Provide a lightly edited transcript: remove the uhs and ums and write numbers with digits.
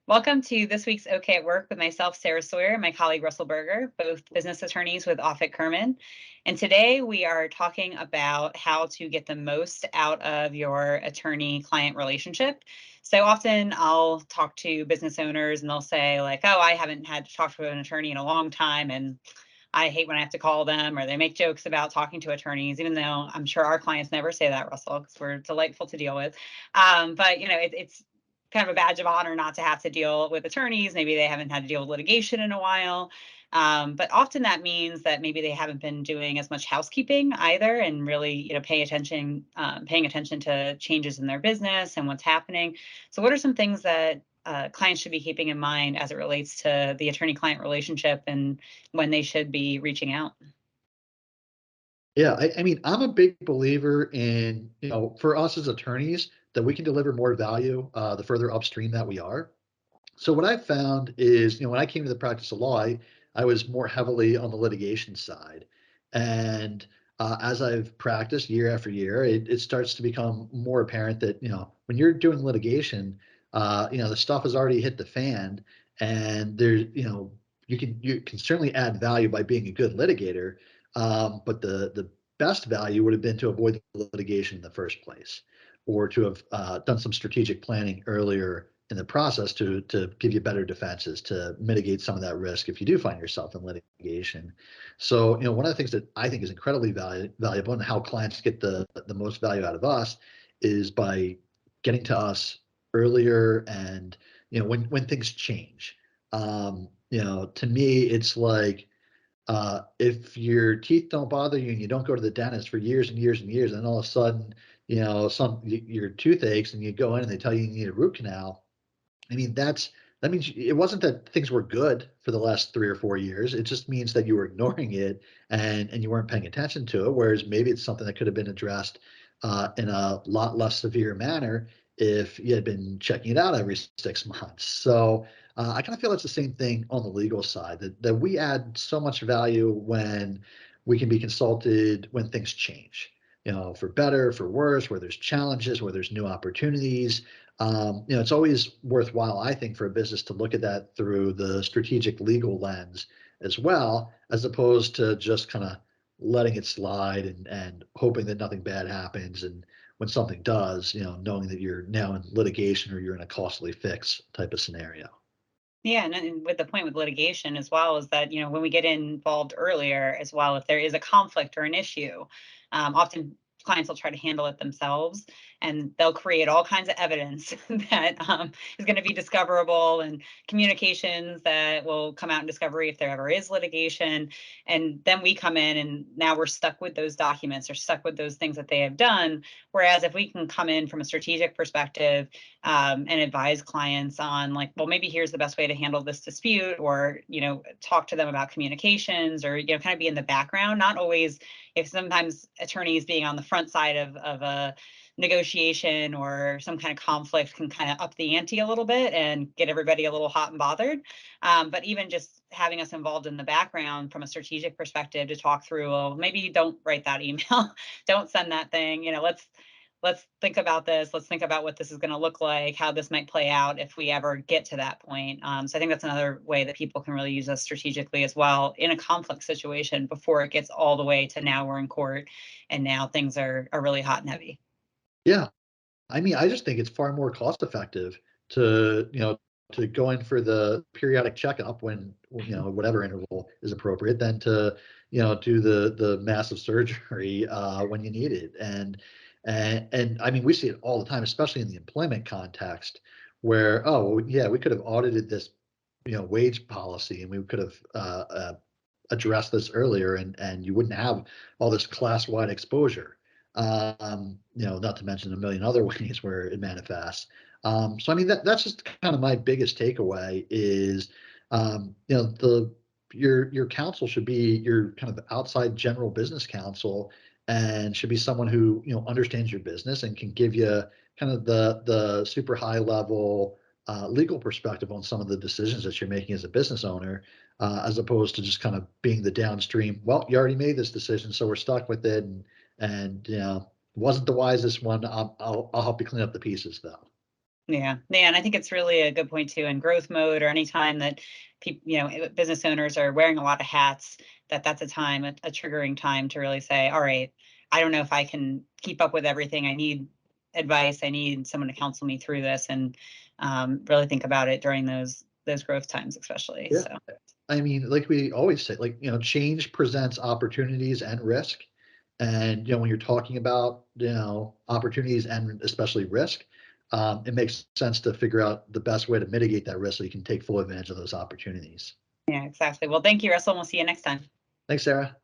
Welcome to this week's OK at Work with myself, Sarah Sawyer, and my colleague Russell Berger, both business attorneys with Offit Kurman. And today we are talking about how to get the most out of your attorney-client relationship. So often I'll talk to business owners and they'll say like, oh, I haven't had to talk to an attorney in a long time, and I hate when I have to call them, or they make jokes about talking to attorneys, even though I'm sure our clients never say that, Russell, because we're delightful to deal with. But it's kind of a badge of honor not to have to deal with attorneys. Maybe they haven't had to deal with litigation in a while. But often that means that maybe they haven't been doing as much housekeeping either, and really, paying attention to changes in their business and what's happening. So, what are some things that clients should be keeping in mind as it relates to the attorney-client relationship and when they should be reaching out? Yeah, I mean, I'm a big believer in, for us as attorneys, that we can deliver more value the further upstream that we are. So what I've found is, when I came to the practice of law, I was more heavily on the litigation side. And as I've practiced year after year, it starts to become more apparent that, when you're doing litigation, the stuff has already hit the fan, and there's, you can certainly add value by being a good litigator. But the best value would have been to avoid the litigation in the first place, or to have done some strategic planning earlier in the process to give you better defenses to mitigate some of that risk if you do find yourself in litigation. So, one of the things that I think is incredibly valuable, and how clients get the most value out of us, is by getting to us earlier, and when things change. To me, it's like, if your teeth don't bother you and you don't go to the dentist for years and years and years, and all of a sudden, your tooth aches and you go in and they tell you you need a root canal. I mean, that means it wasn't that things were good for the last 3 or 4 years. It just means that you were ignoring it, and you weren't paying attention to it. Whereas maybe it's something that could have been addressed in a lot less severe manner if you had been checking it out every 6 months. So I kind of feel it's the same thing on the legal side, that we add so much value when we can be consulted when things change. For better, for worse, where there's challenges, where there's new opportunities. It's always worthwhile, I think, for a business to look at that through the strategic legal lens as well, as opposed to just kind of letting it slide and hoping that nothing bad happens. And when something does, knowing that you're now in litigation or you're in a costly fix type of scenario. Yeah, and with the point with litigation as well is that, when we get involved earlier as well, if there is a conflict or an issue, often clients will try to handle it themselves, and they'll create all kinds of evidence that is going to be discoverable, and communications that will come out in discovery if there ever is litigation. And then we come in and now we're stuck with those documents or stuck with those things that they have done. Whereas if we can come in from a strategic perspective, and advise clients on like, well, maybe here's the best way to handle this dispute, or talk to them about communications, or kind of be in the background, not always. If sometimes attorneys being on the front side of a negotiation or some kind of conflict can kind of up the ante a little bit and get everybody a little hot and bothered. But even just having us involved in the background from a strategic perspective to talk through, well, maybe you don't write that email, don't send that thing, let's think about this. Let's think about what this is going to look like, how this might play out if we ever get to that point. So I think that's another way that people can really use us strategically as well in a conflict situation before it gets all the way to now we're in court and now things are really hot and heavy. Yeah. I mean, I just think it's far more cost effective to go in for the periodic checkup when, whatever interval is appropriate, than to, do the massive surgery when you need it. And I mean, we see it all the time, especially in the employment context, where, oh, well, yeah, we could have audited this, wage policy, and we could have addressed this earlier, and you wouldn't have all this class wide exposure. Not to mention a million other ways where it manifests. So I mean, that's just kind of my biggest takeaway is, the your counsel should be your kind of outside general business counsel, and should be someone who understands your business and can give you kind of the super high level legal perspective on some of the decisions that you're making as a business owner, as opposed to just kind of being the downstream. Well, you already made this decision, so we're stuck with it, and wasn't the wisest one. I'll help you clean up the pieces though. Yeah, yeah, and I think it's really a good point too. In growth mode, or any time that people, business owners are wearing a lot of hats, that's a time, a triggering time to really say, all right, I don't know if I can keep up with everything. I need advice. I need someone to counsel me through this, and really think about it during those growth times, especially. Yeah. So I mean, like we always say, like, change presents opportunities and risk. And, when you're talking about, opportunities and especially risk, it makes sense to figure out the best way to mitigate that risk so you can take full advantage of those opportunities. yeah, exactly. Well, thank you, Russell. We'll see you next time. Thanks, Sarah.